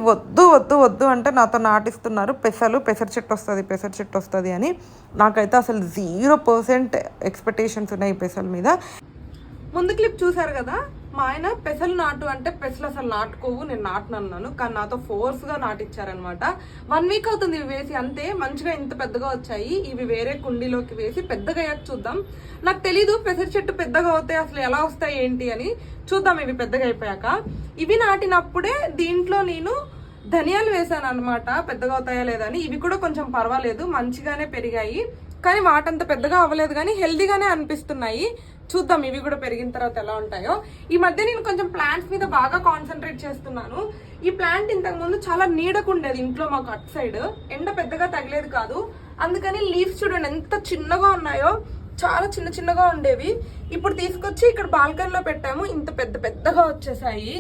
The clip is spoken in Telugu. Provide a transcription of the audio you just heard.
వద్దు వద్దు వద్దు అంటే నాతో నాటిస్తున్నారు. పెసర చెట్టు వస్తుంది అని. నాకైతే అసలు 0% ఎక్స్పెక్టేషన్స్ ఉన్నాయి ఈ పెసల మీద. ముందు క్లిప్ చూసారు కదా, మా ఆయన పెసలు నాటు అంటే పెసలు అసలు నాటుకోవు, నేను నాటనన్నాను. కానీ నాతో ఫోర్స్గా నాటిచ్చారనమాట. 1 వీక్ అవుతుంది ఇవి వేసి, అంతే. మంచిగా ఇంత పెద్దగా వచ్చాయి. ఇవి వేరే కుండీలోకి వేసి పెద్దగా అయ్యాక చూద్దాం. నాకు తెలీదు పెసర చెట్టు పెద్దగా అవుతాయి అసలు ఎలా వస్తాయి ఏంటి అని. చూద్దాం ఇవి పెద్దగా అయిపోయాక. ఇవి నాటినప్పుడే దీంట్లో నేను ధనియాలు వేసాను అనమాట, పెద్దగా అవుతాయా లేదని. ఇవి కూడా కొంచెం పర్వాలేదు, మంచిగానే పెరిగాయి. కానీ వాటంత పెద్దగా అవ్వలేదు, కానీ హెల్దీగానే అనిపిస్తున్నాయి. చూద్దాం ఇవి కూడా పెరిగిన తర్వాత ఎలా ఉంటాయో. ఈ మధ్య నేను కొంచెం ప్లాంట్స్ మీద బాగా కాన్సన్ట్రేట్ చేస్తున్నాను. ఈ ప్లాంట్ ఇంతకు ముందు చాలా నీడకుండేది ఇంట్లో మాకు, అటు సైడ్ ఎండ పెద్దగా తగిలేదు కాదు. అందుకని లీవ్స్ చూడండి ఎంత చిన్నగా ఉన్నాయో, చాలా చిన్నగా ఉండేవి. ఇప్పుడు తీసుకొచ్చి ఇక్కడ బాల్కనీలో పెట్టాము, ఇంత పెద్దగా వచ్చేసాయి.